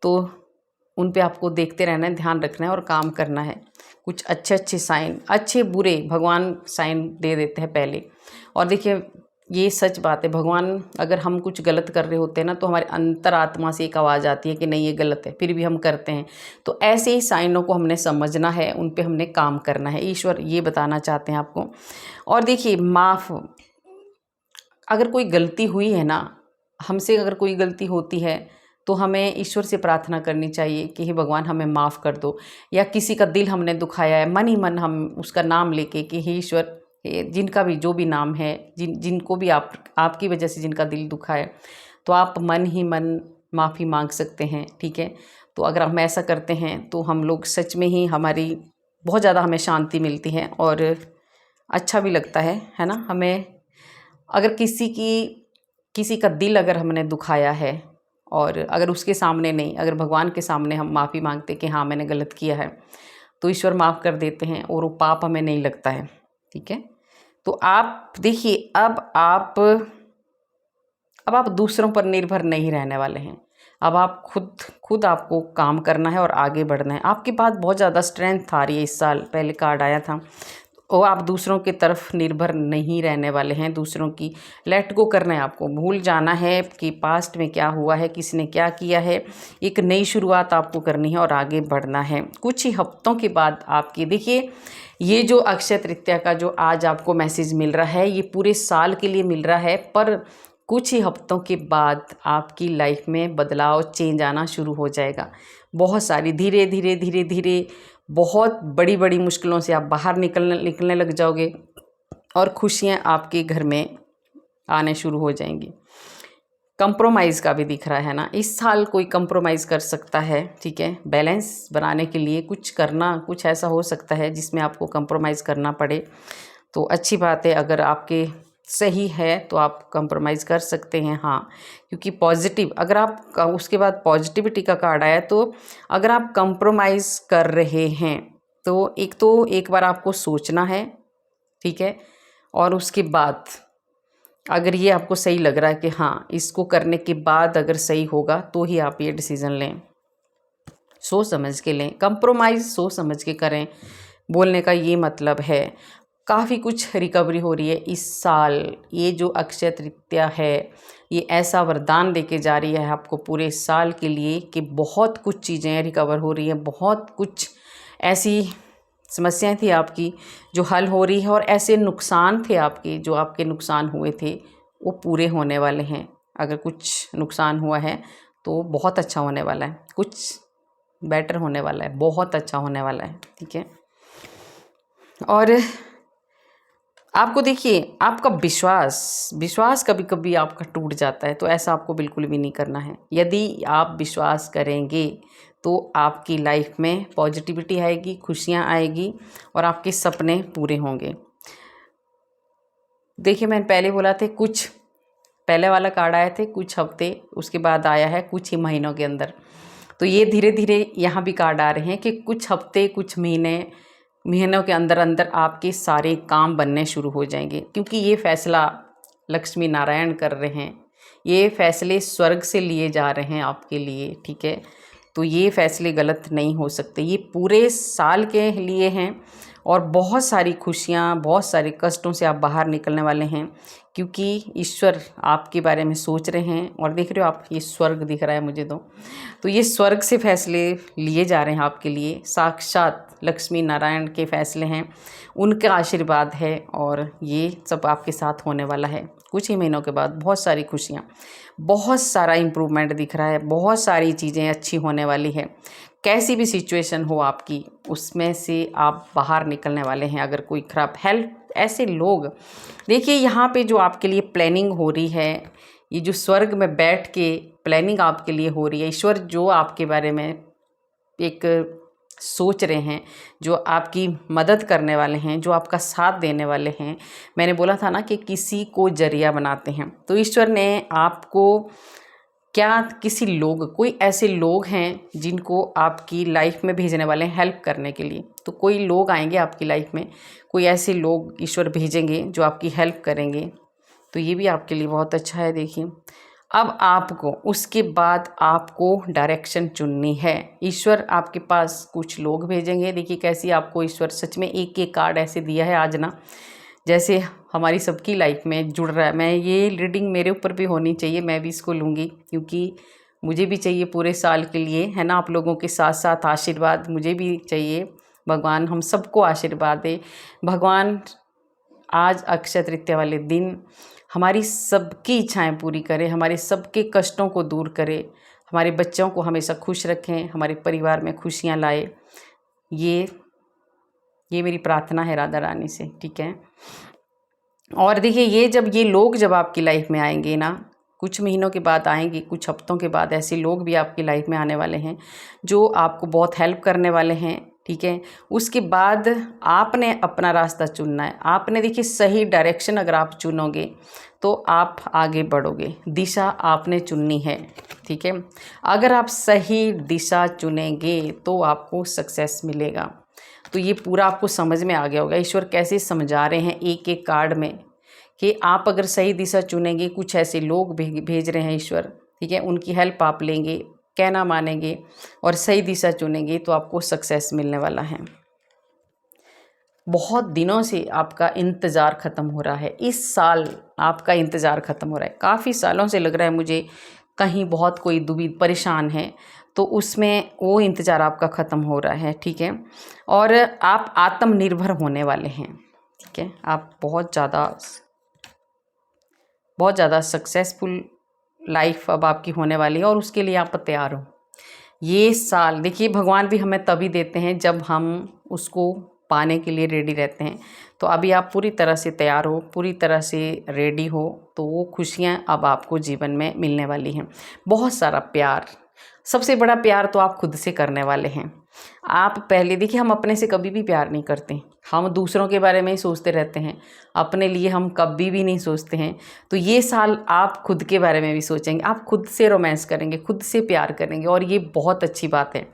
तो उन पे आपको देखते रहना है, ध्यान रखना है और काम करना है। कुछ अच्छे साइन, अच्छे बुरे भगवान साइन दे देते हैं पहले। और देखिए ये सच बात है, भगवान अगर हम कुछ गलत कर रहे होते हैं ना, तो हमारे अंतरात्मा से एक आवाज़ आती है कि नहीं ये गलत है, फिर भी हम करते हैं। तो ऐसे ही साइनों को हमने समझना है, उन पे हमने काम करना है, ईश्वर ये बताना चाहते हैं आपको। और देखिए अगर कोई गलती हुई है ना, हमसे अगर कोई गलती होती है तो हमें ईश्वर से प्रार्थना करनी चाहिए कि हे भगवान हमें माफ़ कर दो। या किसी का दिल हमने दुखाया है, मन ही मन हम उसका नाम लेके कि हे ईश्वर, जिनका भी जो भी नाम है, जिनको भी आपकी वजह से जिनका दिल दुखा है, तो आप मन ही मन माफ़ी मांग सकते हैं, ठीक है। तो अगर हम ऐसा करते हैं तो हम लोग सच में ही, हमारी बहुत ज़्यादा हमें शांति मिलती है और अच्छा भी लगता है ना। हमें अगर किसी का दिल अगर हमने दुखाया है और अगर उसके सामने नहीं, अगर भगवान के सामने हम माफ़ी मांगते कि हाँ मैंने गलत किया है, तो ईश्वर माफ़ कर देते हैं और वो पाप हमें नहीं लगता है। ठीक है, तो आप देखिए अब आप दूसरों पर निर्भर नहीं रहने वाले हैं। अब आप खुद आपको काम करना है और आगे बढ़ना है। आपके पास बहुत ज़्यादा स्ट्रेंथ आ रही है, इस साल पहले कार्ड आया था। और आप दूसरों की तरफ निर्भर नहीं रहने वाले हैं, दूसरों की लेट गो करना है आपको, भूल जाना है कि पास्ट में क्या हुआ है, किसने क्या किया है। एक नई शुरुआत आपको करनी है और आगे बढ़ना है। कुछ ही हफ्तों के बाद आपकी देखिए, ये जो अक्षय तृतीया का जो आज आपको मैसेज मिल रहा है, ये पूरे साल के लिए मिल रहा है, पर कुछ ही हफ्तों के बाद आपकी लाइफ में बदलाव, चेंज आना शुरू हो जाएगा। बहुत सारी धीरे धीरे बहुत बड़ी बड़ी मुश्किलों से आप बाहर निकलने लग जाओगे और खुशियाँ आपके घर में आने शुरू हो जाएंगी। कंप्रोमाइज़ का भी दिख रहा है ना, इस साल कोई कंप्रोमाइज़ कर सकता है। ठीक है, बैलेंस बनाने के लिए कुछ ऐसा हो सकता है जिसमें आपको कंप्रोमाइज़ करना पड़े, तो अच्छी बात है। अगर आपके सही है तो आप कंप्रोमाइज़ कर सकते हैं। हाँ, क्योंकि पॉजिटिव, अगर आप उसके बाद पॉजिटिविटी का कार्ड आया, तो अगर आप कंप्रोमाइज़ कर रहे हैं तो एक बार आपको सोचना है। ठीक है, और उसके बाद अगर ये आपको सही लग रहा है कि हाँ इसको करने के बाद अगर सही होगा, तो ही आप ये डिसीज़न लें। सोच समझ के लें, कंप्रोमाइज़ सोच समझ के करें। बोलने का ये मतलब है काफ़ी कुछ रिकवरी हो रही है इस साल। ये जो अक्षय तृतीया है, ये ऐसा वरदान देके जा रही है आपको पूरे साल के लिए कि बहुत कुछ चीज़ें रिकवर हो रही हैं, बहुत कुछ ऐसी समस्याएं थी आपकी जो हल हो रही है, और ऐसे नुकसान थे आपके जो आपके नुकसान हुए थे वो पूरे होने वाले हैं। अगर कुछ नुकसान हुआ है तो बहुत अच्छा होने वाला है, कुछ बेटर होने वाला है, बहुत अच्छा होने वाला है। ठीक है, और आपको देखिए, आपका विश्वास कभी कभी आपका टूट जाता है, तो ऐसा आपको बिल्कुल भी नहीं करना है। यदि आप विश्वास करेंगे तो आपकी लाइफ में पॉजिटिविटी आएगी, खुशियाँ आएगी और आपके सपने पूरे होंगे। देखिए, मैंने पहले बोला थे कुछ पहले वाला कार्ड आए थे कुछ हफ्ते, उसके बाद आया है कुछ ही महीनों के अंदर। तो ये धीरे धीरे यहाँ भी कार्ड आ रहे हैं कि कुछ हफ्ते, कुछ महीनों के अंदर अंदर आपके सारे काम बनने शुरू हो जाएंगे, क्योंकि ये फैसला लक्ष्मी नारायण कर रहे हैं। ये फैसले स्वर्ग से लिए जा रहे हैं आपके लिए। ठीक है, तो ये फैसले गलत नहीं हो सकते, ये पूरे साल के लिए हैं और बहुत सारी खुशियाँ, बहुत सारे कष्टों से आप बाहर निकलने वाले हैं, क्योंकि ईश्वर आपके बारे में सोच रहे हैं। और देख रहे हो आप, ये स्वर्ग दिख रहा है मुझे तो ये स्वर्ग से फैसले लिए जा रहे हैं आपके लिए। साक्षात लक्ष्मी नारायण के फैसले हैं, उनका आशीर्वाद है और ये सब आपके साथ होने वाला है। कुछ ही महीनों के बाद बहुत सारी खुशियाँ, बहुत सारा इम्प्रूवमेंट दिख रहा है, बहुत सारी चीज़ें अच्छी होने वाली है। कैसी भी सिचुएशन हो आपकी, उसमें से आप बाहर निकलने वाले हैं। अगर कोई खराब हेल्थ, ऐसे लोग देखिए यहाँ पे जो आपके लिए प्लानिंग हो रही है, ये जो स्वर्ग में बैठ के प्लानिंग आपके लिए हो रही है, ईश्वर जो आपके बारे में एक सोच रहे हैं, जो आपकी मदद करने वाले हैं, जो आपका साथ देने वाले हैं। मैंने बोला था ना कि किसी को जरिया बनाते हैं, तो ईश्वर ने आपको कोई ऐसे लोग हैं जिनको आपकी लाइफ में भेजने वाले हैं हेल्प करने के लिए। तो कोई लोग आएंगे आपकी लाइफ में, कोई ऐसे लोग ईश्वर भेजेंगे जो आपकी हेल्प करेंगे, तो ये भी आपके लिए बहुत अच्छा है। देखिए, अब आपको उसके बाद आपको डायरेक्शन चुननी है। ईश्वर आपके पास कुछ लोग भेजेंगे। देखिए कैसी आपको ईश्वर सच में एक एक कार्ड ऐसे दिया है आज ना, जैसे हमारी सबकी लाइफ में जुड़ रहा है। मैं ये रीडिंग मेरे ऊपर भी होनी चाहिए, मैं भी इसको लूँगी, क्योंकि मुझे भी चाहिए पूरे साल के लिए, है ना। आप लोगों के साथ साथ आशीर्वाद मुझे भी चाहिए। भगवान हम सबको आशीर्वाद दे। भगवान आज अक्षय तृतीया वाले दिन हमारी सबकी इच्छाएं पूरी करे, हमारे सबके कष्टों को दूर करे, हमारे बच्चों को हमेशा खुश रखें, हमारे परिवार में खुशियां लाए। ये मेरी प्रार्थना है राधा रानी से। ठीक है, और देखिए ये लोग जब आपकी लाइफ में आएंगे ना, कुछ महीनों के बाद आएंगे, कुछ हफ्तों के बाद ऐसे लोग भी आपकी लाइफ में आने वाले हैं जो आपको बहुत हेल्प करने वाले हैं। ठीक है। उसके बाद आपने अपना रास्ता चुनना है। आपने देखिए सही डायरेक्शन अगर आप चुनोगे तो आप आगे बढ़ोगे, दिशा आपने चुननी है, ठीक है। अगर आप सही दिशा चुनेंगे तो आपको सक्सेस मिलेगा। तो ये पूरा आपको समझ में आ गया होगा ईश्वर कैसे समझा रहे हैं एक एक कार्ड में कि आप अगर सही दिशा चुनेंगे, कुछ ऐसे लोग भेज रहे हैं ईश्वर, ठीक है, उनकी हेल्प आप लेंगे, कहना मानेंगे और सही दिशा चुनेंगे तो आपको सक्सेस मिलने वाला है। बहुत दिनों से आपका इंतज़ार ख़त्म हो रहा है, इस साल आपका इंतज़ार ख़त्म हो रहा है। काफ़ी सालों से लग रहा है मुझे कहीं बहुत कोई दुविधा परेशान है, तो उसमें वो इंतज़ार आपका ख़त्म हो रहा है, ठीक है। और आप आत्मनिर्भर होने वाले हैं, ठीक है। आप बहुत ज़्यादा सक्सेसफुल लाइफ अब आपकी होने वाली है और उसके लिए आप तैयार हो। ये साल देखिए भगवान भी हमें तभी देते हैं जब हम उसको पाने के लिए रेडी रहते हैं। तो अभी आप पूरी तरह से तैयार हो, पूरी तरह से रेडी हो, तो वो खुशियाँ अब आपको जीवन में मिलने वाली हैं। बहुत सारा प्यार, सबसे बड़ा प्यार तो आप खुद से करने वाले हैं। आप पहले देखिए हम अपने से कभी भी प्यार नहीं करते, हम दूसरों के बारे में ही सोचते रहते हैं, अपने लिए हम कभी भी नहीं सोचते हैं। तो ये साल आप खुद के बारे में भी सोचेंगे, आप खुद से रोमांस करेंगे, खुद से प्यार करेंगे और ये बहुत अच्छी बात है।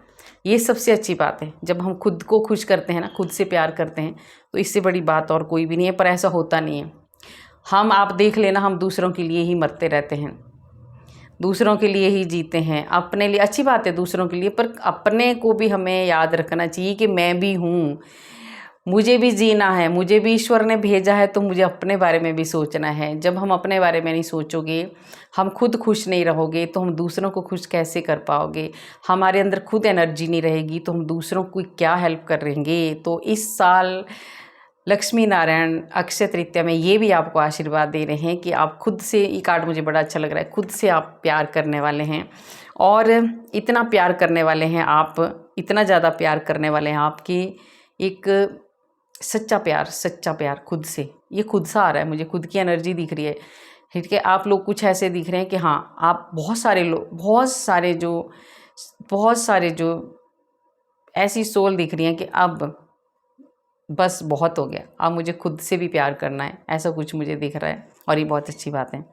ये सबसे अच्छी बात है जब हम खुद को खुश करते हैं ना, खुद से प्यार करते हैं, तो इससे बड़ी बात और कोई भी नहीं है। पर ऐसा होता नहीं है। आप देख लेना, हम दूसरों के लिए ही मरते रहते हैं, दूसरों के लिए ही जीते हैं। अपने लिए अच्छी बात है दूसरों के लिए, पर अपने को भी हमें याद रखना चाहिए कि मैं भी हूँ, मुझे भी जीना है, मुझे भी ईश्वर ने भेजा है, तो मुझे अपने बारे में भी सोचना है। जब हम अपने बारे में नहीं सोचोगे, हम खुद खुश नहीं रहोगे, तो हम दूसरों को खुश कैसे कर पाओगे। हमारे अंदर खुद एनर्जी नहीं रहेगी तो हम दूसरों को क्या हेल्प करेंगे। तो इस साल लक्ष्मी नारायण अक्षय तृतीया में ये भी आपको आशीर्वाद दे रहे हैं कि आप खुद से, ये कार्ड मुझे बड़ा अच्छा लग रहा है, खुद से आप प्यार करने वाले हैं और इतना प्यार करने वाले हैं आप, इतना ज़्यादा प्यार करने वाले हैं आपकी एक सच्चा प्यार खुद से, ये खुद सा आ रहा है मुझे, खुद की एनर्जी दिख रही है, ठीक है। आप लोग कुछ ऐसे दिख रहे हैं कि हाँ, आप बहुत सारे जो ऐसी सोल दिख रही हैं कि अब बस बहुत हो गया, अब मुझे खुद से भी प्यार करना है, ऐसा कुछ मुझे दिख रहा है और ये बहुत अच्छी बात है।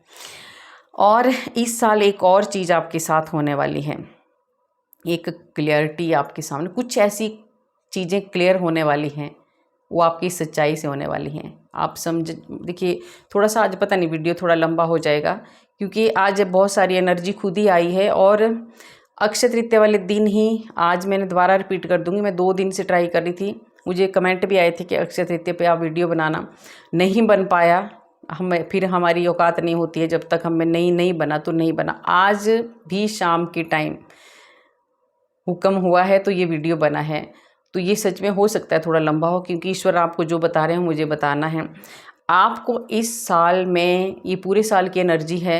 और इस साल एक और चीज़ आपके साथ होने वाली है, एक क्लियरिटी आपके सामने, कुछ ऐसी चीज़ें क्लियर होने वाली हैं, वो आपकी सच्चाई से होने वाली हैं। आप समझ, देखिए थोड़ा सा आज पता नहीं वीडियो थोड़ा लंबा हो जाएगा क्योंकि आज बहुत सारी एनर्जी खुद ही आई है और अक्षय तृतीया वाले दिन ही आज मैंने दोबारा रिपीट कर दूंगी। मैं 2 दिन से ट्राई कर रही थी, मुझे कमेंट भी आए थे कि अक्षय तृतीया पे आप वीडियो बनाना, नहीं बन पाया। फिर हमारी औकात नहीं होती है, जब तक हमें नहीं बना तो नहीं बना। आज भी शाम के टाइम हुक्म हुआ है तो ये वीडियो बना है। तो ये सच में हो सकता है थोड़ा लंबा हो क्योंकि ईश्वर आपको जो बता रहे हैं मुझे बताना है। आपको इस साल में, ये पूरे साल की एनर्जी है,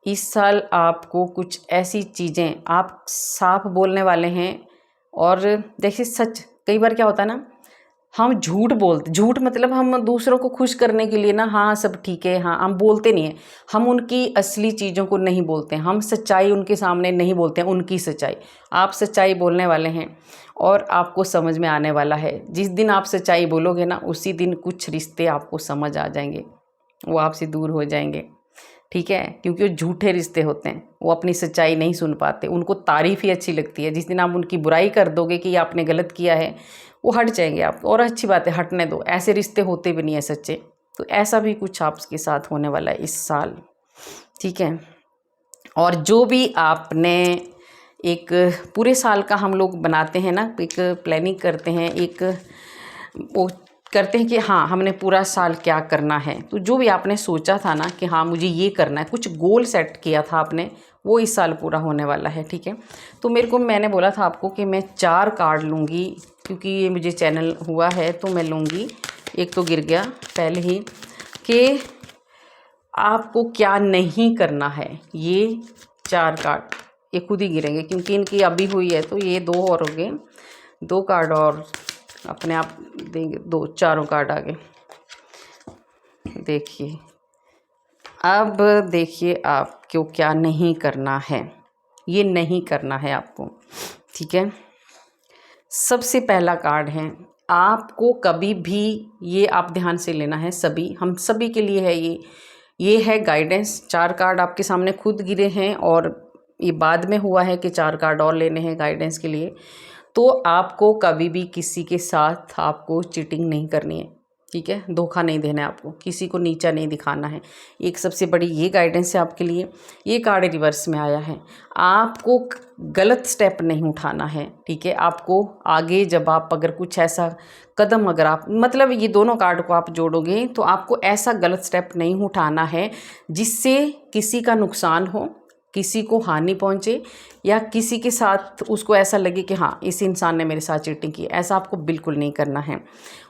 इस साल आपको कुछ ऐसी चीज़ें, आप साफ बोलने वाले हैं। और देखिए सच, कई बार क्या होता है ना, हम झूठ बोलते, झूठ मतलब हम दूसरों को खुश करने के लिए ना, हाँ सब ठीक है, हाँ, हम बोलते नहीं हैं, हम उनकी असली चीज़ों को नहीं बोलते हैं, हम सच्चाई उनके सामने नहीं बोलते हैं, उनकी सच्चाई। आप सच्चाई बोलने वाले हैं और आपको समझ में आने वाला है। जिस दिन आप सच्चाई बोलोगे ना, उसी दिन कुछ रिश्ते आपको समझ आ जाएंगे, वो आपसे दूर हो जाएंगे, ठीक है। क्योंकि वो झूठे रिश्ते होते हैं, वो अपनी सच्चाई नहीं सुन पाते, उनको तारीफ़ ही अच्छी लगती है। जिस दिन आप उनकी बुराई कर दोगे कि आपने गलत किया है, वो हट जाएंगे आप। और अच्छी बात है, हटने दो, ऐसे रिश्ते होते भी नहीं है सच्चे। तो ऐसा भी कुछ आपके साथ होने वाला है इस साल, ठीक है। और जो भी आपने एक पूरे साल का हम लोग बनाते हैं ना, एक प्लानिंग करते हैं, एक वो करते हैं कि हाँ हमने पूरा साल क्या करना है। तो जो भी आपने सोचा था ना कि हाँ मुझे ये करना है, कुछ गोल सेट किया था आपने, वो इस साल पूरा होने वाला है, ठीक है। तो मैंने बोला था आपको कि मैं 4 कार्ड लूँगी क्योंकि ये मुझे चैनल हुआ है, तो मैं लूँगी। एक तो गिर गया पहले ही कि आपको क्या नहीं करना है। ये 4 कार्ड ये खुद ही गिरेंगे क्योंकि इनकी अभी हुई है, तो ये 2 और हो गए, 2 कार्ड और अपने आप देंगे, 2 4 कार्ड आ गए। देखिए, अब देखिए आपको क्या नहीं करना है, ये नहीं करना है आपको, ठीक है। सबसे पहला कार्ड है, आपको कभी भी ये आप ध्यान से लेना है, सभी हम सभी के लिए है ये है गाइडेंस। 4 कार्ड आपके सामने खुद गिरे हैं और ये बाद में हुआ है कि 4 कार्ड और लेने हैं गाइडेंस के लिए। तो आपको कभी भी किसी के साथ आपको चीटिंग नहीं करनी है, ठीक है, धोखा नहीं देना है, आपको किसी को नीचा नहीं दिखाना है। एक सबसे बड़ी ये गाइडेंस है आपके लिए। ये कार्ड रिवर्स में आया है, आपको गलत स्टेप नहीं उठाना है, ठीक है। आपको आगे जब आप अगर कुछ ऐसा कदम अगर आप मतलब ये दोनों कार्ड को आप जोड़ोगे तो आपको ऐसा गलत स्टेप नहीं उठाना है जिससे किसी का नुकसान हो, किसी को हानि पहुंचे या किसी के साथ उसको ऐसा लगे कि हाँ इस इंसान ने मेरे साथ चीटिंग की। ऐसा आपको बिल्कुल नहीं करना है।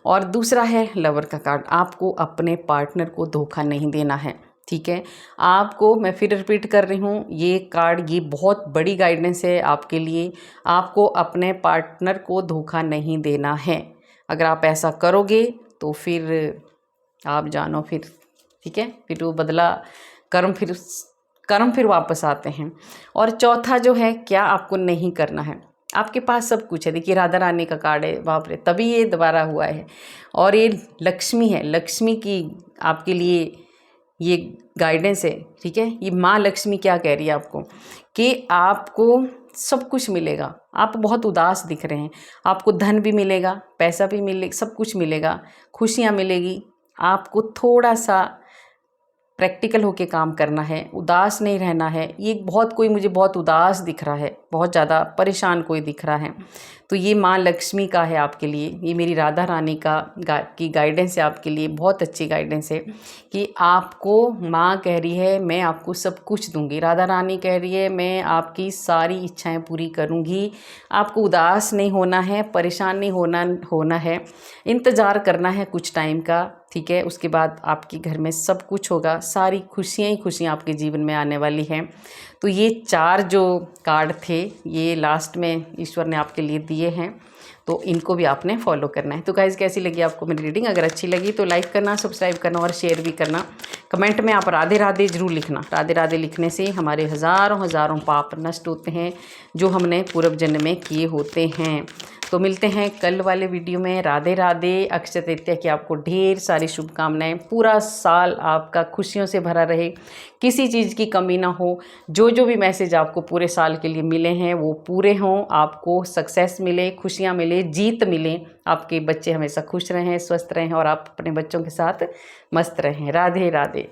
और दूसरा है लवर का कार्ड, आपको अपने पार्टनर को धोखा नहीं देना है, ठीक है। आपको, मैं फिर रिपीट कर रही हूँ, ये कार्ड ये बहुत बड़ी गाइडेंस है आपके लिए। आपको अपने पार्टनर को धोखा नहीं देना है। अगर आप ऐसा करोगे तो फिर आप जानो फिर, ठीक है, फिर वो बदला कर्म फिर वापस आते हैं। और चौथा जो है, क्या आपको नहीं करना है, आपके पास सब कुछ है। देखिए राधा रानी का कार्ड है, बाप रे, तभी ये दोबारा हुआ है। और ये लक्ष्मी है, लक्ष्मी की आपके लिए ये गाइडेंस है, ठीक है। ये माँ लक्ष्मी क्या कह रही है आपको कि आपको सब कुछ मिलेगा। आप बहुत उदास दिख रहे हैं, आपको धन भी मिलेगा, पैसा भी मिलेगा, सब कुछ मिलेगा, खुशियाँ मिलेगी। आपको थोड़ा सा प्रैक्टिकल होके काम करना है, उदास नहीं रहना है। ये बहुत कोई मुझे बहुत उदास दिख रहा है, बहुत ज़्यादा परेशान कोई दिख रहा है, तो ये माँ लक्ष्मी का है आपके लिए। ये मेरी राधा रानी की गाइडेंस है आपके लिए, बहुत अच्छी गाइडेंस है कि आपको माँ कह रही है मैं आपको सब कुछ दूंगी। राधा रानी कह रही है मैं आपकी सारी इच्छाएं पूरी करूंगी। आपको उदास नहीं होना है, परेशान नहीं होना है, इंतज़ार करना है कुछ टाइम का, ठीक है। उसके बाद आपके घर में सब कुछ होगा, सारी खुशियाँ ही खुशियाँ आपके जीवन में आने वाली हैं। तो ये 4 जो कार्ड थे ये लास्ट में ईश्वर ने आपके लिए दिए हैं, तो इनको भी आपने फॉलो करना है। तो गाइज़ कैसी लगी आपको मेरी रीडिंग? अगर अच्छी लगी तो लाइक करना, सब्सक्राइब करना और शेयर भी करना। कमेंट में आप राधे राधे ज़रूर लिखना। राधे राधे लिखने से हमारे हज़ारों पाप नष्ट होते हैं जो हमने पूर्व जन्म में किए होते हैं। तो मिलते हैं कल वाले वीडियो में। राधे राधे। अक्षय तृतीया की आपको ढेर सारी शुभकामनाएं। पूरा साल आपका खुशियों से भरा रहे, किसी चीज़ की कमी ना हो। जो भी मैसेज आपको पूरे साल के लिए मिले हैं वो पूरे हों, आपको सक्सेस मिले, खुशियाँ मिले, जीत मिले, आपके बच्चे हमेशा खुश रहें, स्वस्थ रहें और आप अपने बच्चों के साथ मस्त रहें। राधे राधे।